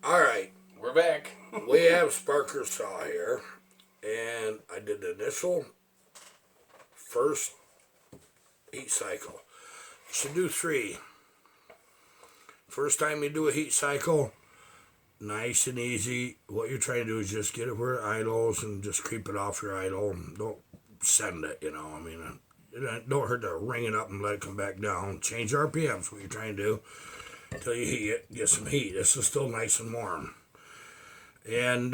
All right, We're back. we have Sparker saw here, and I did the initial first heat cycle. You should do 3. First time you do a heat cycle, nice and easy. What you're trying to do is just get it where it idles and just creep it off your idle. Don't send it, I mean, it don't hurt to ring it up and let it come back down. Change RPMs, what you're trying to do, until you heat it, get some heat. This is still nice and warm. And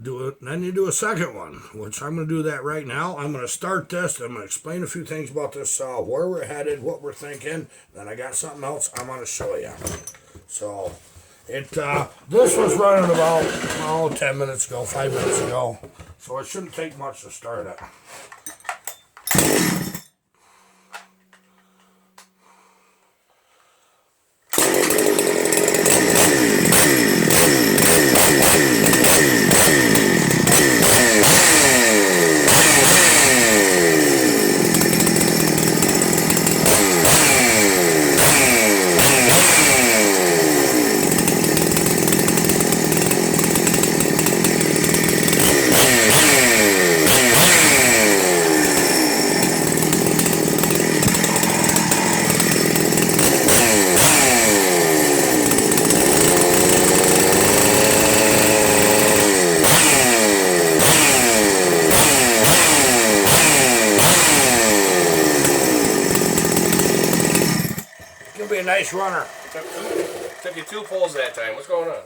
do it. Then you do a second one, which I'm going to do that right now. I'm going to start this. I'm going to explain a few things about this saw, where we're headed, what we're thinking. Then I got something else I'm going to show you. So this was running about 10 minutes ago, 5 minutes ago. So it shouldn't take much to start it. Be a nice runner. Took you 2 pulls that time. What's going on?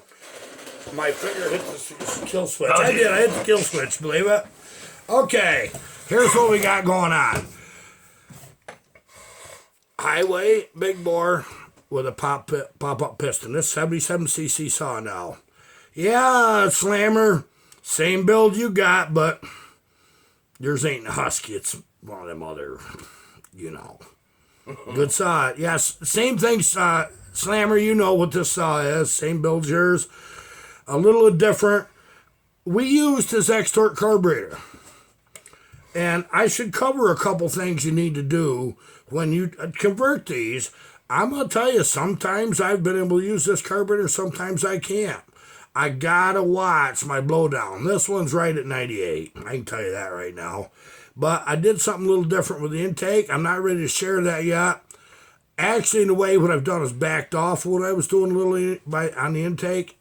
My finger hit the kill switch. I did. I hit the kill switch. Believe it. Okay. Here's what we got going on. Highway big bore with a pop up piston. This 77cc saw now. Yeah, slammer. Same build you got, but yours ain't a Husky. It's one of them other, Good saw. Yes, same thing, Slammer. You know what this saw is. Same build yours. A little different. We used his X-Torque carburetor. And I should cover a couple things you need to do when you convert these. I'm going to tell you, sometimes I've been able to use this carburetor, sometimes I can't. I got to watch my blowdown. This one's right at 98. I can tell you that right now. But I did something a little different with the intake. I'm not ready to share that yet. Actually, in a way, what I've done is backed off what I was doing a little on the intake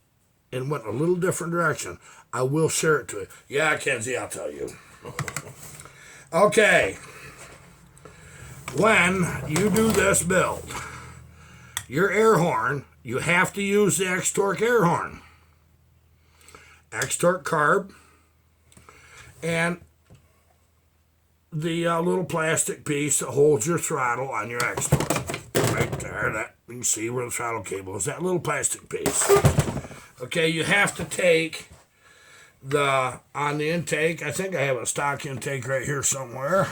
and went a little different direction. I will share it to you. Yeah, Kenzie, I'll tell you. Okay. When you do this build, your air horn, you have to use the X-Torque air horn. X-Torque carb. And the little plastic piece that holds your throttle on your X-Torque. Right there, that you can see where the throttle cable is, that little plastic piece. Okay, you have to take on the intake, I think I have a stock intake right here somewhere.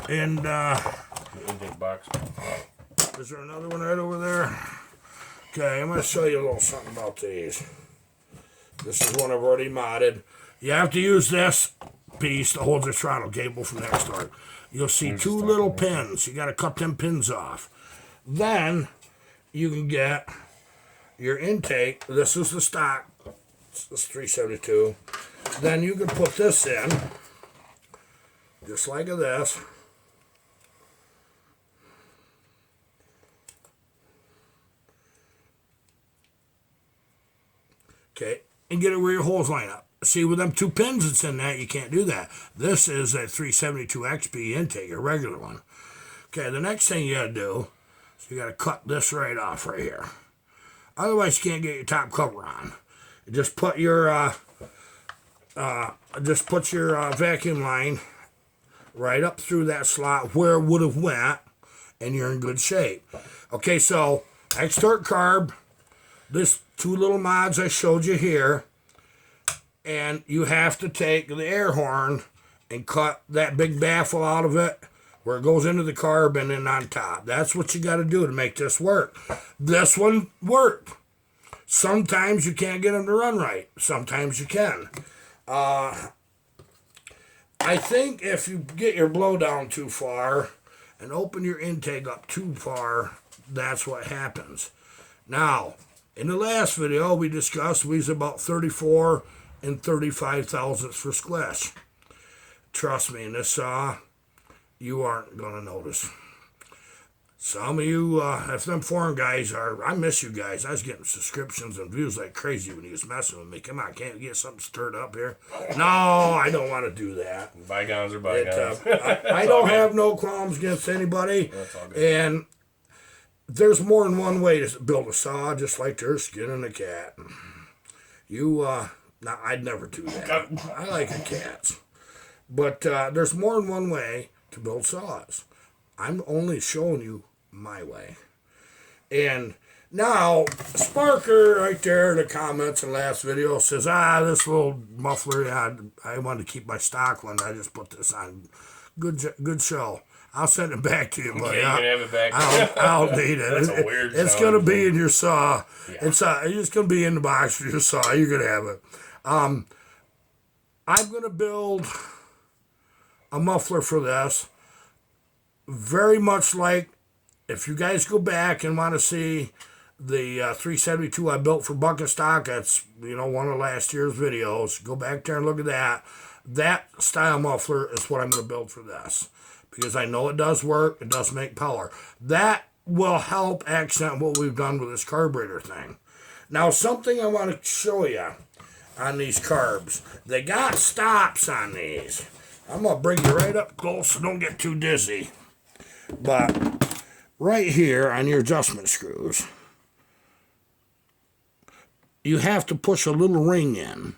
And, intake box. Is there another one right over there? Okay, I'm going to show you a little something about these. This is one I've already modded. You have to use this piece that holds the throttle cable from the X-Torque. You'll see 2 little pins. You got to cut them pins off. Then you can get your intake. This is the stock. It's 372. Then you can put this in, just like this. Okay, and get it where your holes line up. See, with them 2 pins that's in that, you can't do that. This is a 372XP intake, a regular one. Okay, the next thing you gotta do is you gotta cut this right off right here. Otherwise, you can't get your top cover on. You just put your vacuum line right up through that slot where it would have went, and you're in good shape. Okay, so X-Torque carb, this 2 little mods I showed you here. And you have to take the air horn and cut that big baffle out of it where it goes into the carb and then on top. That's what you got to do to make this work. This one worked. Sometimes you can't get them to run right. Sometimes you can. I think if you get your blowdown too far and open your intake up too far, that's what happens. Now, In the last video, we discussed we was about 34 and 35 thousandths for squish. Trust me, in this saw, you aren't going to notice. Some of you, if them foreign guys are, I miss you guys. I was getting subscriptions and views like crazy when he was messing with me. Come on, can't we get something stirred up here? No, I don't want to do that. Bygones are bygones. I don't have no qualms against anybody. That's all good. And there's more than one way to build a saw, just like there's skinning a cat. No, I'd never do that. I like the cats. But there's more than one way to build saws. I'm only showing you my way. And now, Sparker right there in the comments in the last video says, this little muffler, I wanted to keep my stock one. I just put this on. Good show. I'll send it back to you, buddy. Okay, you can have it back. I'll need it. That's a weird It's sound. going to be in your saw. Yeah. It's going to be in the box for your saw. You're going to have it. I'm going to build a muffler for this. Very much like, if you guys go back and want to see the 372 I built for Bucket Stock, that's, one of last year's videos. Go back there and look at that. That style muffler is what I'm going to build for this. Because I know it does work. It does make power. That will help accent what we've done with this carburetor thing. Now, something I want to show you on these carbs. They got stops on these. I'm going to bring you right up close so don't get too dizzy. But right here on your adjustment screws, you have to push a little ring in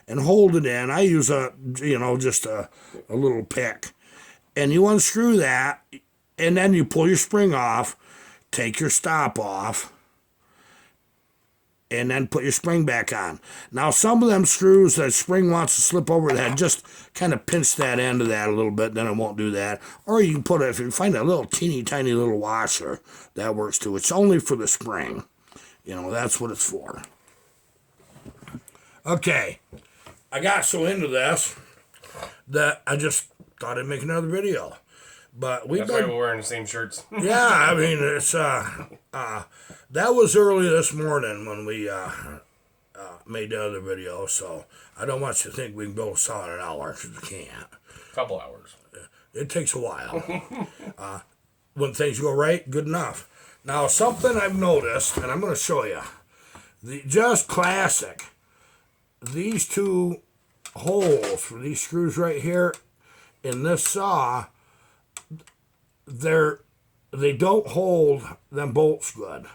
and hold it in. I use just a little pick. And you unscrew that, and then you pull your spring off, take your stop off, and then put your spring back on. Now, some of them screws, that spring wants to slip over the head, just kind of pinch that end of that a little bit, then it won't do that. Or you can put it, if you find a little teeny tiny little washer, that works too. It's only for the spring. That's what it's for. Okay. I got so into this that I just thought I'd make another video. But That's why we're wearing the same shirts. Yeah, I mean, it's that was early this morning when we made the other video, so I don't want you to think we can build a saw in an hour, because we can't. Couple hours. It takes a while. When things go right, good enough. Now, something I've noticed, and I'm going to show you, just classic, these two holes for these screws right here in this saw, they don't hold them bolts good.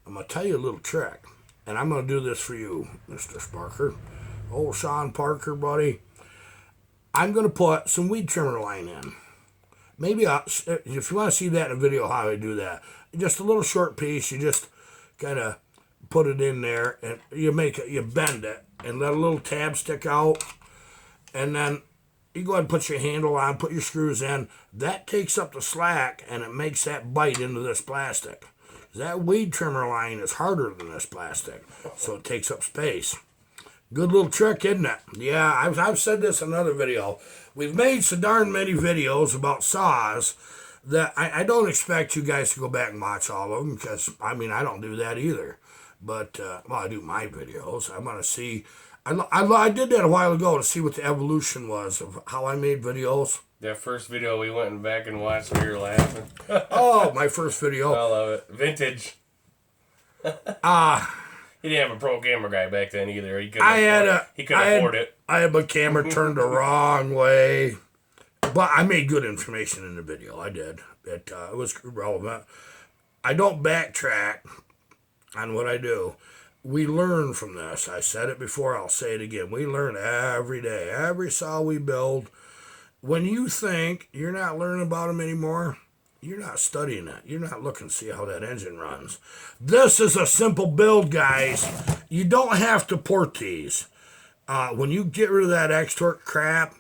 I'm going to tell you a little trick, and I'm going to do this for you, Mr. Sparker. Old Sean Parker, buddy. I'm going to put some weed trimmer line in. Maybe if you want to see that in a video how I do that, just a little short piece, you just kind of put it in there, and you bend it, and let a little tab stick out, and then you go ahead and put your handle on, put your screws in. That takes up the slack, and it makes that bite into this plastic. That weed trimmer line is harder than this plastic, so it takes up space. Good little trick, isn't it? Yeah, I've said this in another video. We've made so darn many videos about saws that I don't expect you guys to go back and watch all of them, because, I don't do that either. But, I do my videos. I want to see... I did that a while ago to see what the evolution was of how I made videos. That first video we went back and watched, we were laughing. Oh, my first video. I love it. Vintage. He didn't have a pro camera guy back then either. He couldn't afford it. I had my camera turned the wrong way. But I made good information in the video. I did. It was relevant. I don't backtrack on what I do. We learn from this. I said it before, I'll say it again. We learn every day. Every saw we build. When you think you're not learning about them anymore, you're not studying it. You're not looking to see how that engine runs. This is a simple build, guys. You don't have to port these. When you get rid of that X-Torque crap,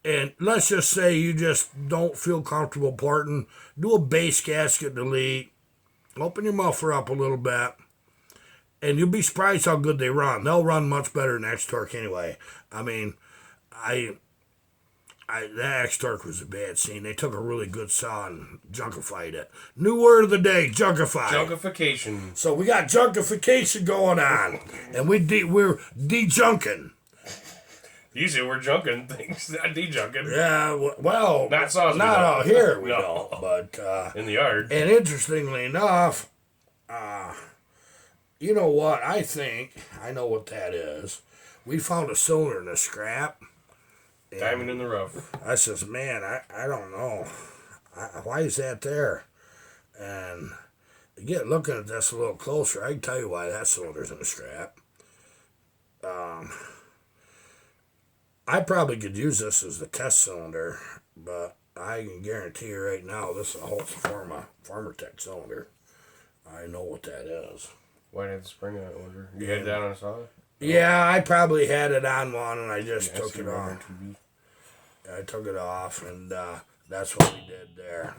and let's just say you just don't feel comfortable porting, do a base gasket delete, open your muffler up a little bit, and you'll be surprised how good they run. They'll run much better than X-Torque anyway. That X-Torque was a bad scene. They took a really good saw and junkified it. New word of the day, junkify. Junkification. So we got junkification going on, and we're de-junking. Usually we're junking things, not de-junking. Yeah, well, not saws. Not out here, we don't. But in the yard. And interestingly enough, you know what? I think I know what that is. We found a cylinder in the scrap. Diamond in the rough. I says, man, I don't know. Why is that there? And looking at this a little closer, I can tell you why that cylinder's in the scrap. I probably could use this as the test cylinder, but I can guarantee you right now this is a Husqvarna Farmertech cylinder. I know what that is. Why did the spring on it? Wonder? You had that on a saw? Yeah, I probably had it on one and I just took it off. I took it off and that's what we did there.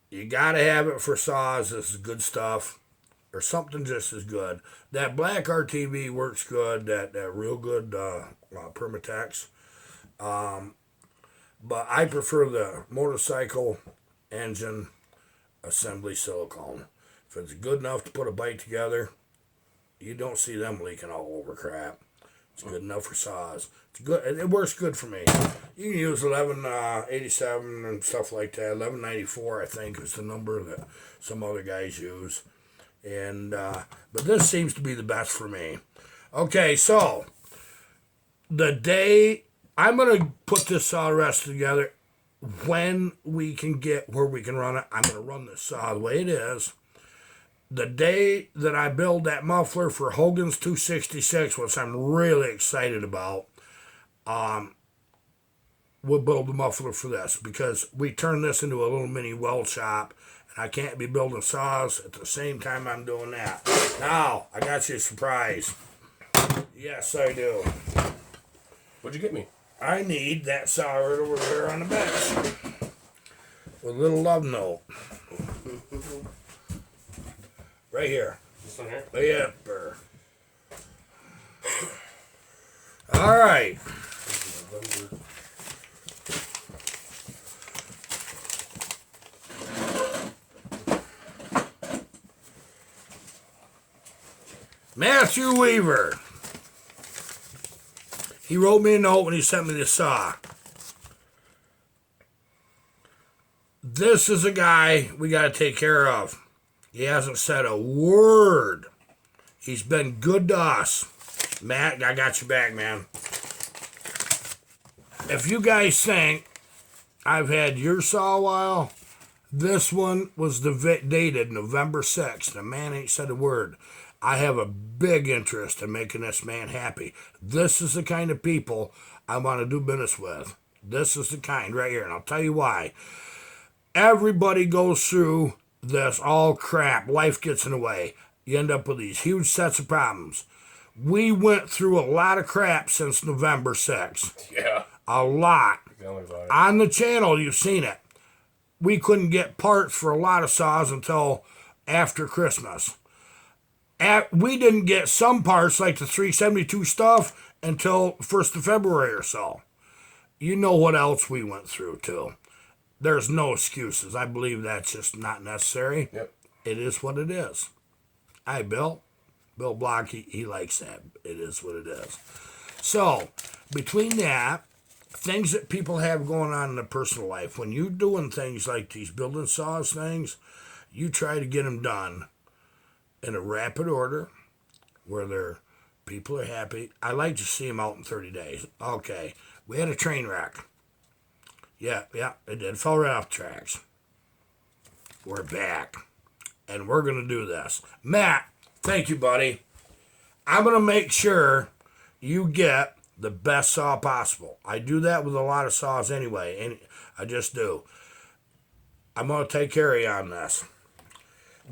You gotta have it for saws. This is good stuff. Or something just as good. That black RTV works good. That real good Permatex. But I prefer the motorcycle engine assembly silicone. If it's good enough to put a bike together, you don't see them leaking all over crap. It's good enough for saws. It's good. It works good for me. You can use 1187 and stuff like that. 1194, I think, is the number that some other guys use. And but this seems to be the best for me. Okay, so the day I'm gonna put this saw rest together. When we can get where we can run it, I'm gonna run this saw the way it is. The day that I build that muffler for Hogan's 266, which I'm really excited about, we'll build the muffler for this because we turn this into a little mini weld shop. I can't be building saws at the same time I'm doing that. Now, I got you a surprise. Yes, I do. What'd you get me? I need that saw right over there on the bench. With a little love note. Right here. This one here? Yep. All right. Matthew Weaver. He wrote me a note when he sent me the saw. This is a guy we got to take care of. He hasn't said a word. He's been good to us. Matt, I got your back, man. If you guys think I've had your saw a while, this one was dated November 6th. The man ain't said a word. I have a big interest in making this man happy. This is the kind of people I want to do business with. This is the kind right here, and I'll tell you why. Everybody goes through this all crap. Life gets in the way. You end up with these huge sets of problems. We went through a lot of crap since November 6th. Yeah. A lot. Tell me about it. On the channel, you've seen it. We couldn't get parts for a lot of saws until after Christmas. We didn't get some parts like the 372 stuff until 1st of February or so. You know what else we went through too. There's no excuses. I believe that's just not necessary. Yep. It is what it is. Hi, Bill. Bill Block, he likes that. It is what it is. So, between that, things that people have going on in their personal life, when you're doing things like these building saws things, you try to get them done in a rapid order where people are happy. I like to see them out in 30 days. Okay, we had a train wreck. Yeah, it did. Fell right off the tracks. We're back. And we're going to do this. Matt, thank you, buddy. I'm going to make sure you get the best saw possible. I do that with a lot of saws anyway. And I just do. I'm going to take care of you on this.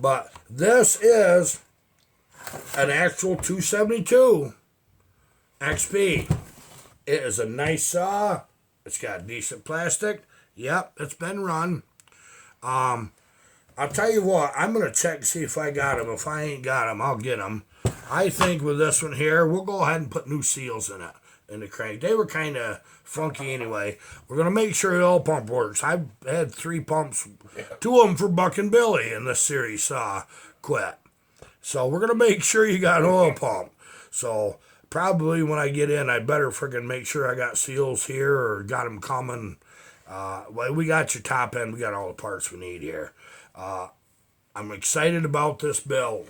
But this is an actual 272 XP. It is a nice saw. It's got decent plastic. Yep, it's been run. I'll tell you what, I'm going to check and see if I got them. If I ain't got them, I'll get them. I think with this one here, we'll go ahead and put new seals in it. and the crank. They were kind of funky anyway. We're going to make sure the oil pump works. I've had 3 pumps, 2 of them for Buck and Billy in this series quit. So we're going to make sure you got an oil pump. So probably when I get in, I better freaking make sure I got seals here or got them coming. Well, we got your top end. We got all the parts we need here. I'm excited about this build.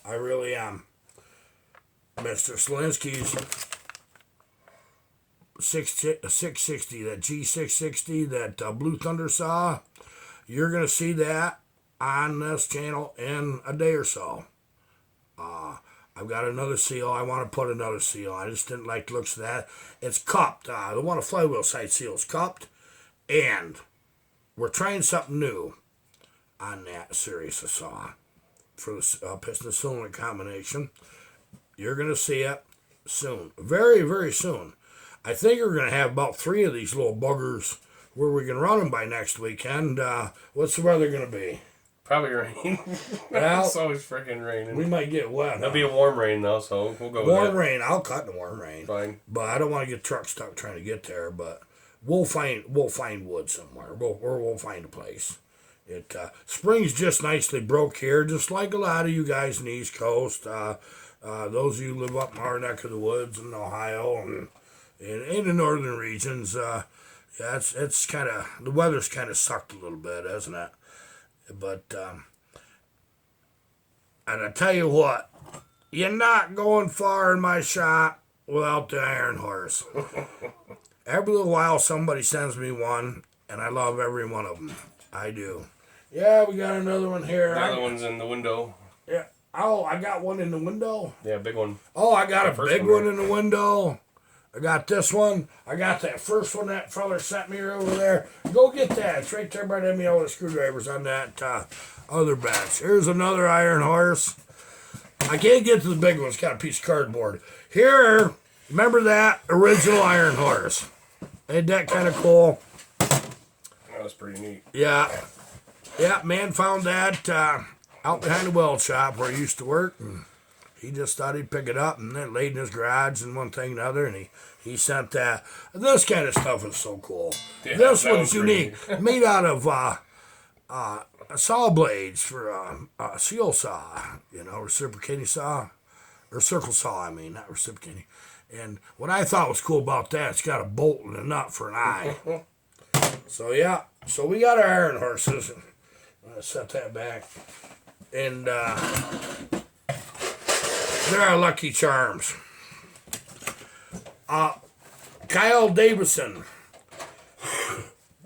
I really am. Mr. Selinsky's 660, that G660, that Blue Thunder saw. You're going to see that on this channel in a day or so. I've got another seal. I want to put another seal. I just didn't like the looks of that. It's cupped. The one of flywheel side seal is cupped. And we're trying something new on that series of saw for the piston cylinder combination. You're going to see it soon. Very, very soon. I think we're going to have about 3 of these little buggers where we can run them by next weekend. What's the weather going to be? Probably rain. Well, it's always freaking raining. We might get wet. It'll be a warm rain though, so we'll go warm with that. rain. I'll cut in the warm rain. Fine. But I don't want to get truck stuck trying to get there. But we'll find wood somewhere. We'll find a place. Spring's just nicely broke here, just like a lot of you guys in the East Coast. Those of you who live up in our neck of the woods in Ohio and in the northern regions, it's kind of, the weather's kind of sucked a little bit, hasn't it? But and I tell you what, you're not going far in my shop without the Iron Horse. Every little while somebody sends me one, and I love every one of them. I do. Yeah, we got another one here. The other one's in the window. Yeah. Oh, I got one in the window? Yeah, big one. Oh, I got a big one in the window. I got this one. I got that first one that feller sent me over there. Go get that. It's right there by them yellow screwdrivers on that other bench. Here's another Iron Horse. I can't get to the big one. It's got a piece of cardboard. Here, remember that original Iron Horse? Ain't that kind of cool? That was pretty neat. Yeah. Yeah, man found that out behind the weld shop where he used to work. And he just thought he'd pick it up and then laid in his garage and one thing and another. And he sent that. This kind of stuff is so cool. Yeah, this one's unique. Made out of saw blades for a seal saw. Reciprocating saw. Or circle saw, I mean. Not reciprocating. And what I thought was cool about that, it's got a bolt and a nut for an eye. So, yeah. So, we got our Iron Horses. I'm going to set that back. And they're our lucky charms. Kyle Davison.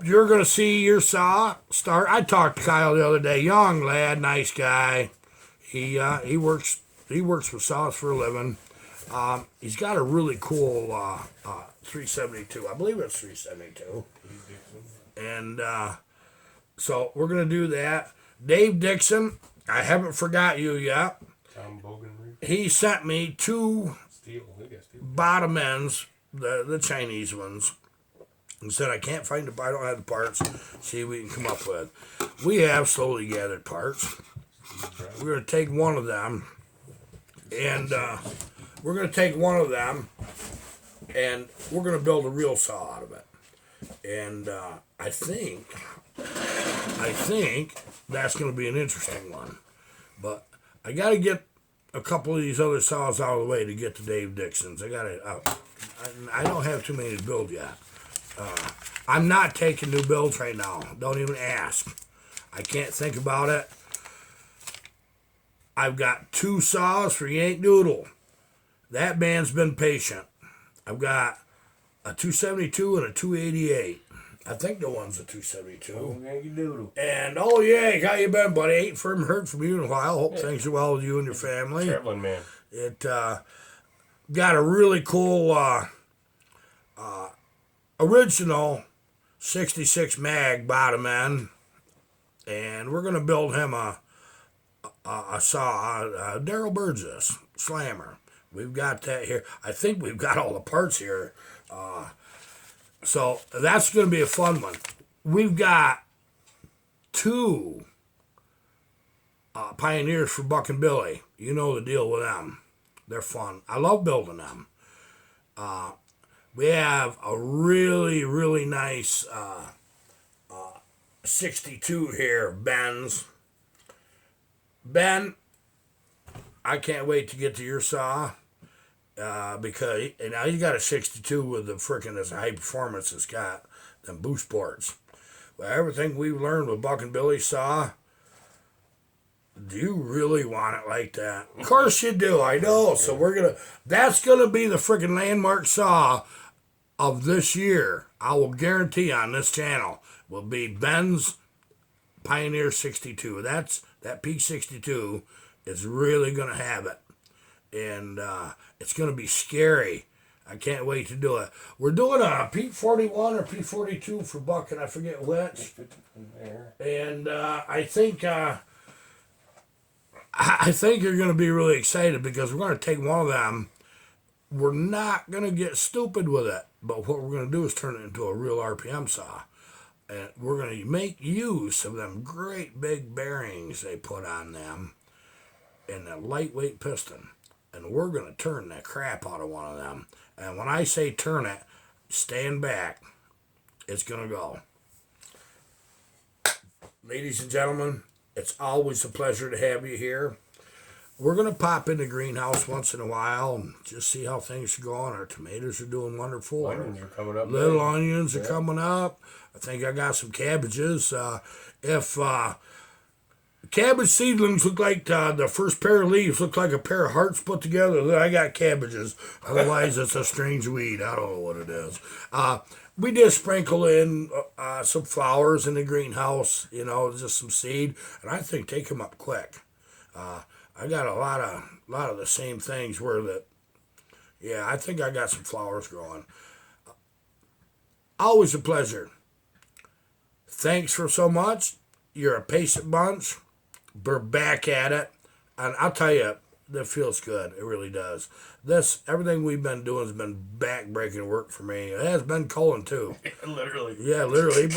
You're going to see your saw start. I talked to Kyle the other day. Young lad, nice guy. He works with saws for a living. He's got a really cool 372. I believe it's 372. And so we're going to do that. Dave Dixon, I haven't forgot you yet. Tom Bogan. He sent me 2 Steel. bottom ends, the Chinese ones. And said, I can't find I don't have the parts. See what we can come up with. We have slowly gathered parts. We're going to take one of them. And we're going to take one of them. And we're going to build a real saw out of it. And I think that's going to be an interesting one. But I got to get a couple of these other saws out of the way to get to Dave Dixon's. I don't have too many to build yet. I'm not taking new builds right now. Don't even ask. I can't think about it. I've got 2 saws for Yank Doodle. That man's been patient. I've got a 272 and a 288. I think the one's a 272. Oh, Yankee Doodle. And Yank, how you been, buddy? Ain't heard from you in a while. Hope things are well with you and your family. Traveling man. It got a really cool original 66 mag bottom end, and we're gonna build him a saw, Daryl Burgess slammer. We've got that here. I think we've got all the parts here. So that's going to be a fun one. We've got 2 Pioneers for Buck and Billy. You know the deal with them. They're fun. I love building them. we have a really, really nice 62 here, Ben's. Ben, I can't wait to get to your saw because now you got a 62 with the frickin' this high performance it's got, them boost ports. Well, everything we've learned with Buck and Billy's saw, do you really want it like that? Of course you do, I know. So that's gonna be the frickin' landmark saw of this year. I will guarantee on this channel will be Ben's Pioneer 62. That P62 is really gonna have it, and it's gonna be scary. I can't wait to do it. We're doing a P41 or P42 for Buck, and I forget which. And I think you're gonna be really excited because we're gonna take one of them. We're not gonna get stupid with it, but what we're gonna do is turn it into a real RPM saw. And we're going to make use of them great big bearings they put on them and the lightweight piston. And we're going to turn the crap out of one of them. And when I say turn it, stand back. It's going to go. Ladies and gentlemen, it's always a pleasure to have you here. We're going to pop in the greenhouse once in a while and just see how things are going. Our tomatoes are doing wonderful. Onions are coming up. Little onions are coming up. I think I got some cabbages. If cabbage seedlings look like the first pair of leaves look like a pair of hearts put together, then I got cabbages. Otherwise, it's a strange weed. I don't know what it is. We did sprinkle in some flowers in the greenhouse, just some seed, and I think they come up quick. I got a lot of the same things I think I got some flowers growing. Always a pleasure. Thanks for so much. You're a patient bunch. We're back at it. And I'll tell you, that feels good. It really does. Everything we've been doing has been back-breaking work for me. It has been Cullen, too. Literally. Yeah, literally.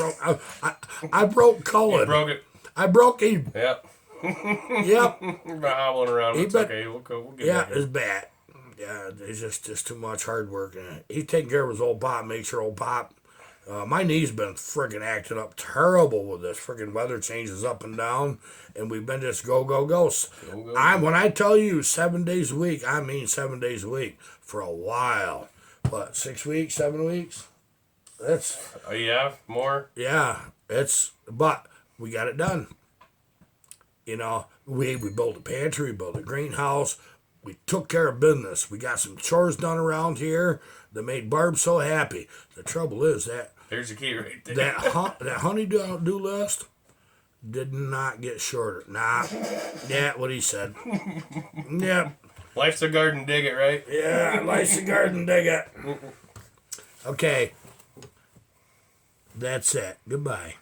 I broke Cullen. You broke it. I broke him. Yep. Yep. We're not hobbling around. It's okay. We'll get yeah, back it's bad. Yeah, it's just too much hard work. He's taking care of his old pop, make sure old pop. My knee's been friggin' acting up terrible with this. Friggin' weather changes up and down, and we've been just go. When I tell you 7 days a week, I mean 7 days a week for a while. What, 6 weeks, 7 weeks? That's. Oh yeah, more. Yeah, but we got it done. We built a pantry, we built a greenhouse. We took care of business. We got some chores done around here that made Barb so happy. The trouble is that there's the key right there. that honey-do list did not get shorter. Nah, yeah, what he said. Yeah. Life's a garden, dig it, right? Yeah, life's a garden, dig it. Okay. That's it. Goodbye.